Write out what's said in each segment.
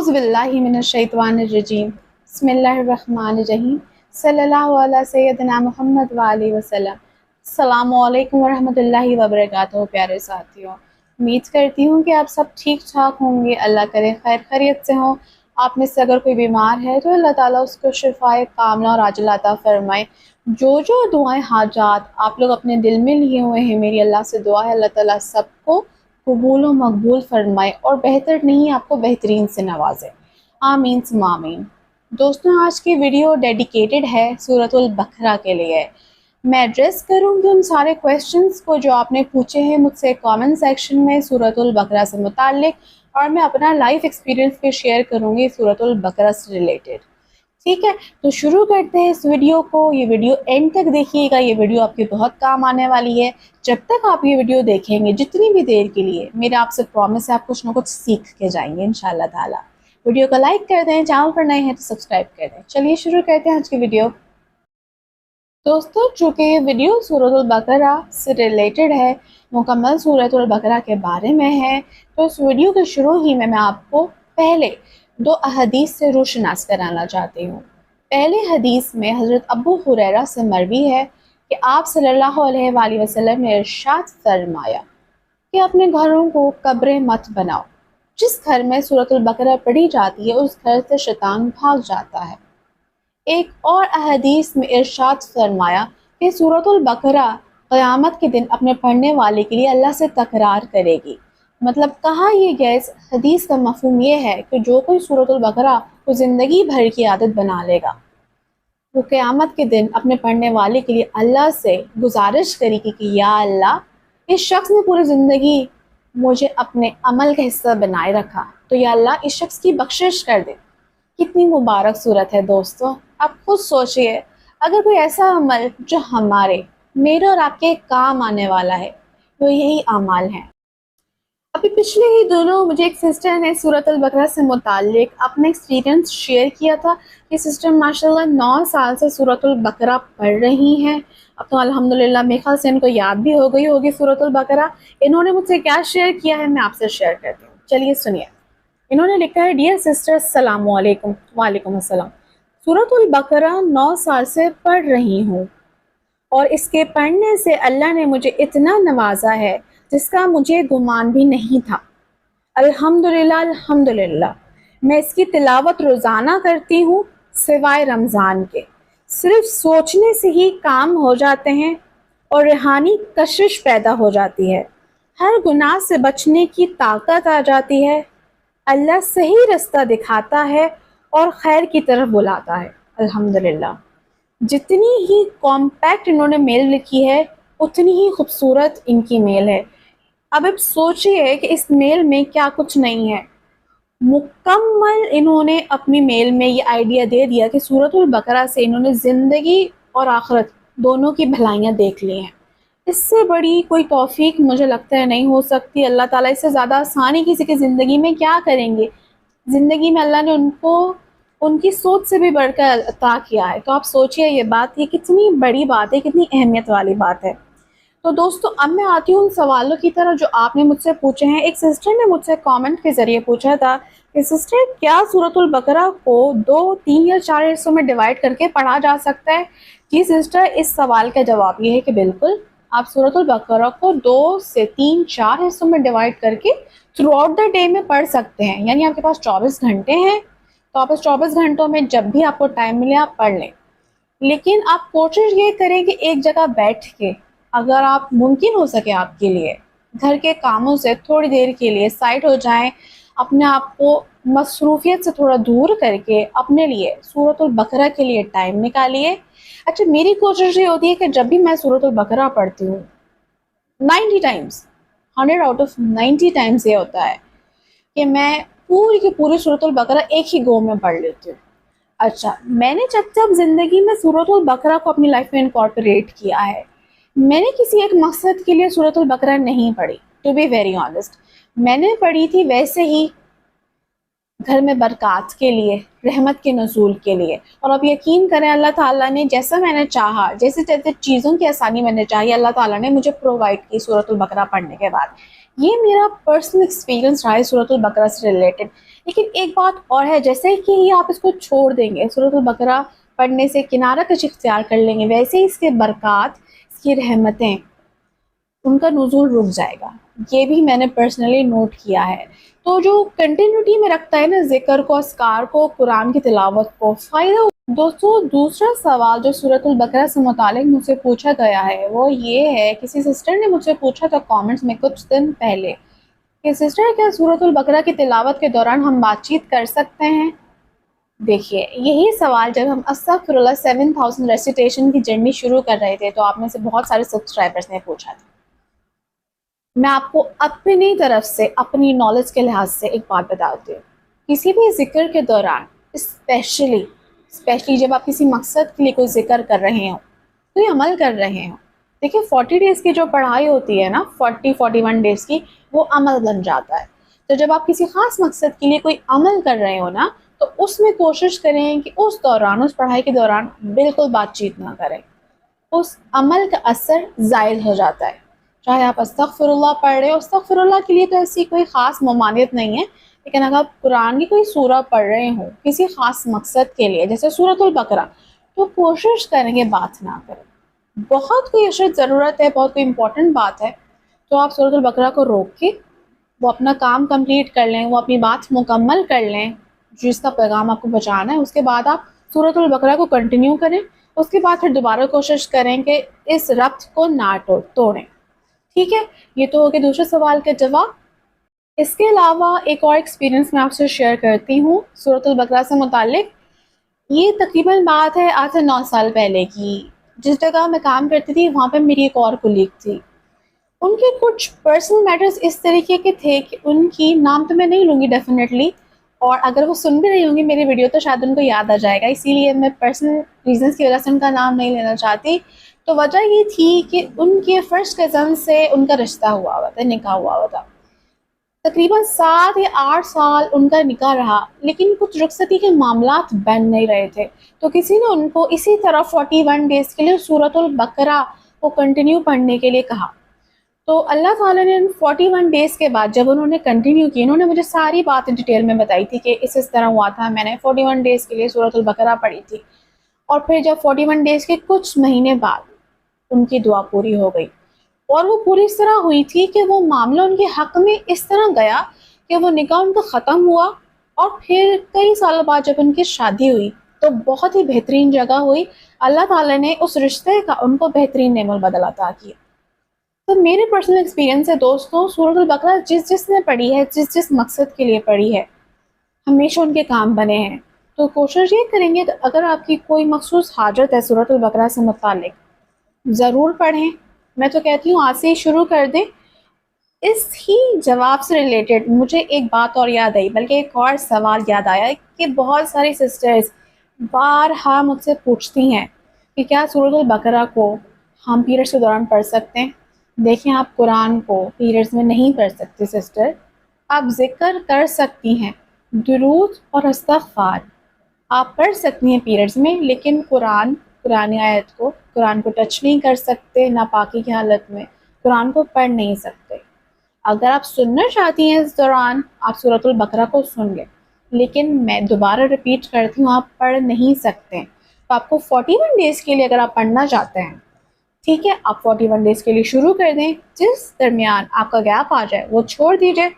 औज़ु बिल्लाहि मिनश्शैतानिर्रजीम बिस्मिल्लाहिर्रहमानिर्रहीम सल्लल्लाहु अला सय्यदिना मुहम्मद व आलिहि वसल्लम। अस्सलामु अलैकुम व रहमतुल्लाहि व बरकातहू। प्यारे साथियों, उम्मीद करती हूँ कि आप सब ठीक ठाक होंगे। अल्लाह करे खैर खैरियत से हों। आप में से अगर कोई बीमार है तो अल्लाह ताला उसको शिफाए कामना और आजिल अता फरमाए। जो दुआएं हाजात आप लोग अपने दिल में लिए हुए हैं, मेरी अल्लाह से दुआ है अल्लाह ताला सबको कबूल व मकबूल फरमाए और बेहतर नहीं आपको बेहतरीन से नवाजे। आमीन सुम्मा आमीन। दोस्तों, आज की वीडियो डेडिकेटेड है सूरतुल बकरा के लिए। मैं एड्रेस करूँगी उन सारे क्वेश्चंस को जो आपने पूछे हैं मुझसे कमेंट सेक्शन में सूरतुल बकरा से मुताल्लिक, और मैं अपना लाइफ एक्सपीरियंस भी शेयर करूँगी सूरतुल बकरा से रिलेटेड। ठीक है, तो शुरू करते हैं इस वीडियो को। ये वीडियो एंड तक देखिएगा, ये वीडियो आपके बहुत काम आने वाली है। जब तक आप ये वीडियो देखेंगे, जितनी भी देर के लिए, मेरा आपसे प्रॉमिस है आप कुछ ना कुछ सीख के जाएंगे इंशाल्लाह ताला। वीडियो को लाइक कर दें, चैनल पर नए हैं तो सब्सक्राइब कर दें। चलिए शुरू करते हैं आज की वीडियो। दोस्तों, चूँकि ये वीडियो सूरतुल बकरा से रिलेटेड है, मुकम्मल सूरतुल बकरा के बारे में है, तो इस वीडियो के शुरू ही में मैं आपको पहले 2 अहदीस से रोशनास कराना चाहती हूँ। पहले हदीस में हज़रत अबू हुरैरा से मरवी है कि आप सल्लल्लाहु अलैहि वसल्लम ने इरशाद फरमाया कि अपने घरों को कब्रें मत बनाओ। जिस घर में सूरतुल बकरा पढ़ी जाती है उस घर से शैतान भाग जाता है। एक और अहदीस में इरशाद फरमाया कि सूरतुल बकरा क़यामत के दिन अपने पढ़ने वाले के लिए अल्लाह से तकरार करेगी। मतलब कहा ये गया, इस हदीस का मफ़हूम ये है कि जो कोई सूरतुल बकरा को ज़िंदगी भर की आदत बना लेगा, वो क़यामत के दिन अपने पढ़ने वाले के लिए अल्लाह से गुजारिश करेगी कि या अल्लाह, इस शख्स ने पूरी ज़िंदगी मुझे अपने अमल का हिस्सा बनाए रखा, तो या अल्लाह इस शख्स की बख्शिश कर दे। कितनी मुबारक सूरत है दोस्तों। आप खुद सोचिए, अगर कोई ऐसा अमल जो हमारे मेरे और आपके काम आने वाला है, तो यही अमाल है। अभी पिछले ही दिनों मुझे एक सिस्टर ने सूरतुल बकरा से मुताल्लिक अपना एक्सपीरियंस शेयर किया था कि सिस्टर माशाल्लाह 9 साल से सूरतुल बकरा पढ़ रही हैं। अब तो अल्हम्दुलिल्लाह मेरे ख्याल से इनको याद भी हो गई होगी सूरतुल बकरा। इन्होंने मुझसे क्या शेयर किया है मैं आपसे शेयर करती हूँ, चलिए सुनिए। इन्होंने लिखा है, डियर सिस्टर अस्सलामु अलैकुम। वालेकुम अस्सलाम। सूरतुल बकरा 9 साल से पढ़ रही हूँ और इसके पढ़ने से अल्लाह ने मुझे इतना नवाजा है जिसका मुझे गुमान भी नहीं था। अल्हम्दुलिल्लाह अल्हम्दुलिल्लाह। मैं इसकी तिलावत रोज़ाना करती हूँ सिवाय रमज़ान के। सिर्फ सोचने से ही काम हो जाते हैं और रूहानी कशिश पैदा हो जाती है। हर गुनाह से बचने की ताकत आ जाती है। अल्लाह सही रास्ता दिखाता है और खैर की तरफ बुलाता है। अल्हम्दुलिल्लाह। जितनी ही कॉम्पैक्ट इन्होंने मेल लिखी है उतनी ही खूबसूरत इनकी मेल है। अब आप सोचिए कि इस मेल में क्या कुछ नहीं है। मुकम्मल इन्होंने अपनी मेल में ये आइडिया दे दिया कि सूरतुल बकरा से इन्होंने ज़िंदगी और आखिरत दोनों की भलाइयाँ देख ली हैं। इससे बड़ी कोई तौफीक मुझे लगता है नहीं हो सकती। अल्लाह ताला इससे ज़्यादा आसानी किसी की ज़िंदगी में क्या करेंगे। ज़िंदगी में अल्लाह ने उनको उनकी सोच से भी बढ़कर अता किया है। तो आप सोचिए ये बात, ये कितनी बड़ी बात है, कितनी अहमियत वाली बात है। तो दोस्तों, अब मैं आती हूँ उन सवालों की तरह जो आपने मुझसे पूछे हैं। एक सिस्टर ने मुझसे कमेंट के ज़रिए पूछा था कि सिस्टर, क्या सूरतुल बकरा को 2, 3 या 4 हिस्सों में डिवाइड करके पढ़ा जा सकता है? जी सिस्टर, इस सवाल का जवाब ये है कि बिल्कुल आप सूरतुल बकरा को 2 से 3, 4 हिस्सों में डिवाइड करके थ्रू आउट द डे में पढ़ सकते हैं। यानी आपके पास 24 घंटे हैं, तो आप इस 24 घंटों में जब भी आपको टाइम मिले आप पढ़ लें। लेकिन आप कोशिश ये करें कि एक जगह बैठ के, अगर आप मुमकिन हो सके आपके लिए, घर के कामों से थोड़ी देर के लिए साइड हो जाएं, अपने आप को मसरूफियत से थोड़ा दूर करके अपने लिए सूरतुल बकरा के लिए टाइम निकालिए। अच्छा, मेरी कोशिश ये होती है कि जब भी मैं सूरतुल बकरा पढ़ती हूँ 90 टाइम्स, 100 आउट ऑफ 90 टाइम्स ये होता है कि मैं पूरी की पूरी सूरतुल बकरा एक ही गो में पढ़ लेती हूँ। अच्छा, मैंने जब ज़िंदगी में सूरतुल बकरा को अपनी लाइफ में इनकॉर्पोरेट किया है, मैंने किसी एक मकसद के लिए सूरतुल बकरा नहीं पढ़ी। टू बी वेरी ऑनेस्ट, मैंने पढ़ी थी वैसे ही घर में बरक़ात के लिए, रहमत के नुज़ूल के लिए। और अब यकीन करें, अल्लाह ताला ने जैसा मैंने चाहा, जैसे जैसे चीज़ों की आसानी मैंने चाही, अल्लाह ताला ने मुझे प्रोवाइड की सूरतुल बकरा पढ़ने के बाद। یہ میرا پرسنل ایکسپیرینس رہا ہے سورۃ البقرہ سے ریلیٹڈ. لیکن ایک بات اور ہے، جیسے کہ یہ آپ اس کو چھوڑ دیں گے، سورۃ البقرہ پڑھنے سے کنارہ کش اختیار کر لیں گے، ویسے ہی اس کے برکات، اس کی رحمتیں، ان کا نزول رک جائے گا. یہ بھی میں نے پرسنلی نوٹ کیا ہے. تو جو کنٹینیوٹی میں رکھتا ہے نا ذکر کو، اذکار کو، قرآن کی تلاوت کو، فائدہ. دوستو دوسرا سوال جو سورۃ البقرہ سے متعلق مجھ سے پوچھا گیا ہے وہ یہ ہے، کسی سسٹر نے مجھ سے پوچھا تھا کامنٹس میں کچھ دن پہلے کہ سسٹر کیا سورۃ البقرہ کی تلاوت کے دوران ہم بات چیت کر سکتے ہیں؟ دیکھیے یہی سوال جب ہم استغفر اللہ 7000 ریسیٹیشن کی جرنی شروع کر رہے تھے تو آپ میں سے بہت سارے سبسکرائبرز نے پوچھا تھا. میں آپ کو اپنی طرف سے اپنی نالج کے لحاظ سے ایک بات بتاتی ہوں. کسی بھی ذکر کے دوران اسپیشلی جب آپ کسی مقصد کے لیے کوئی ذکر کر رہے ہوں، کوئی عمل کر رہے ہوں، دیکھیے 40 ڈیز کی جو پڑھائی ہوتی ہے نا، 41 ڈیز کی، وہ عمل بن جاتا ہے. تو جب آپ کسی خاص مقصد کے لیے کوئی عمل کر رہے ہو نا، تو اس میں کوشش کریں کہ اس دوران، اس پڑھائی کے دوران بالکل بات چیت نہ کریں. اس عمل کا اثر زائل ہو جاتا ہے. چاہے آپ استغفر اللہ پڑھ رہے ہو، استغفر اللہ کے لیے تو ایسی کوئی خاص ممانعت نہیں ہے، لیکن اگر آپ قرآن کی کوئی سورہ پڑھ رہے ہوں کسی خاص مقصد کے لیے جیسے سورۃ البقرہ، تو کوشش کریں گے بات نہ کریں. بہت کوئی اشد ضرورت ہے، بہت کوئی امپورٹنٹ بات ہے، تو آپ سورۃ البقرہ کو روک کے وہ اپنا کام کمپلیٹ کر لیں، وہ اپنی بات مکمل کر لیں جس کا پیغام آپ کو پہنچانا ہے. اس کے بعد آپ سورۃ البقرہ کو کنٹینیو کریں. اس کے بعد پھر دوبارہ کوشش کریں کہ اس ربط کو نہ توڑیں. ٹھیک ہے، یہ تو ہو گیا دوسرے سوال کا جواب. اس کے علاوہ ایک اور ایکسپیرینس میں آپ سے شیئر کرتی ہوں سورۃ البقرہ سے متعلق. یہ تقریباً بات ہے 8 سے 9 سال پہلے کی. جس جگہ میں کام کرتی تھی وہاں پہ میری ایک اور کولیگ تھی. ان کے کچھ پرسنل میٹرز اس طریقے کے تھے کہ ان کی نام تو میں نہیں لوں گی ڈیفینیٹلی، اور اگر وہ سن بھی رہی ہوں گی میری ویڈیو تو شاید ان کو یاد آ جائے گا، اسی لیے میں پرسنل ریزنس کی وجہ سے ان کا نام نہیں لینا چاہتی. تو وجہ یہ تھی کہ ان کے فرسٹ کزن سے ان کا رشتہ ہوا ہوا تھا، نکاح ہوا ہوا تھا. تقریباً 7 یا 8 سال ان کا نکاح رہا، لیکن کچھ رخصتی کے معاملات بن نہیں رہے تھے. تو کسی نے ان کو اسی طرح 41 ڈیز کے لیے سورۃ البقرہ کو کنٹینیو پڑھنے کے لیے کہا. تو اللہ تعالیٰ نے 41 ڈیز کے بعد جب انہوں نے کنٹینیو کی، انہوں نے مجھے ساری بات ڈیٹیل میں بتائی تھی کہ اس طرح ہوا تھا، میں نے 41 ڈیز کے لیے سورۃ البقرہ پڑھی تھی. اور پھر جب 41 ڈیز کے کچھ مہینے بعد ان کی دعا پوری ہو گئی، اور وہ پوری اس طرح ہوئی تھی کہ وہ معاملہ ان کے حق میں اس طرح گیا کہ وہ نکاح ان کا ختم ہوا، اور پھر کئی سال بعد جب ان کی شادی ہوئی تو بہت ہی بہترین جگہ ہوئی. اللہ تعالیٰ نے اس رشتے کا ان کو بہترین نعم البدل عطا کیا. تو میرے پرسنل ایکسپیرینس ہے دوستوں، سورۃ البقرہ جس نے پڑھی ہے، جس مقصد کے لیے پڑھی ہے، ہمیشہ ان کے کام بنے ہیں. تو کوشش یہ کریں گے کہ اگر آپ کی کوئی مخصوص حاجت ہے سورۃ البقرہ سے متعلق، ضرور پڑھیں. میں تو کہتی ہوں آج سے ہی شروع کر دیں. اس ہی جواب سے ریلیٹڈ مجھے ایک بات اور یاد آئی، بلکہ ایک اور سوال یاد آیا کہ بہت ساری سسٹرز بارہا مجھ سے پوچھتی ہیں کہ کیا سورۃ البقرہ کو ہم پیریڈس کے دوران پڑھ سکتے ہیں. دیکھیں آپ قرآن کو پیریڈس میں نہیں پڑھ سکتے سسٹر، آپ ذکر کر سکتی ہیں، درود اور استغفار آپ پڑھ سکتی ہیں پیریڈس میں، لیکن قرآن آیت کو، قرآن کو ٹچ نہیں کر سکتے، ناپاکی کی حالت میں قرآن کو پڑھ نہیں سکتے. اگر آپ سننا چاہتی ہیں اس دوران آپ سورۃ البقرہ کو سن لیں، لیکن میں دوبارہ ریپیٹ کرتی ہوں آپ پڑھ نہیں سکتے. تو آپ کو 41 ڈیز کے لیے اگر آپ پڑھنا چاہتے ہیں، ٹھیک ہے، آپ 41 ڈیز کے لیے شروع کر دیں. جس درمیان آپ کا گیپ آ جائے وہ چھوڑ دیجئے.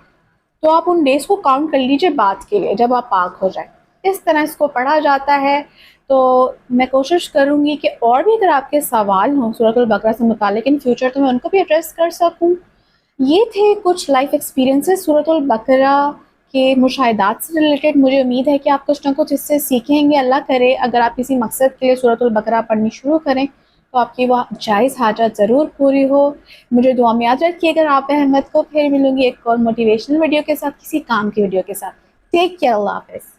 تو آپ ان ڈیز کو کاؤنٹ کر لیجئے بعد کے لیے جب آپ پاک ہو جائیں. اس طرح اس کو پڑھا جاتا ہے. تو میں کوشش کروں گی کہ اور بھی اگر آپ کے سوال ہوں سورۃ البقرہ سے متعلق ان فیوچر تو میں ان کو بھی ایڈریس کر سکوں. یہ تھے کچھ لائف ایکسپیرینسز سورۃ البقرہ کے مشاہدات سے ریلیٹڈ. مجھے امید ہے کہ آپ کچھ نہ کچھ اس سے سیکھیں گے. اللہ کرے اگر آپ کسی مقصد کے لیے سورۃ البقرہ پڑھنی شروع کریں تو آپ کی وہ جائز حاجت ضرور پوری ہو. مجھے دعا میں یاد رکھیے گا. آپ احمد کو پھر ملوں گی ایک اور موٹیویشنل ویڈیو کے ساتھ، کسی کام کی ویڈیو کے ساتھ. ٹیک کیئر، اللہ حافظ.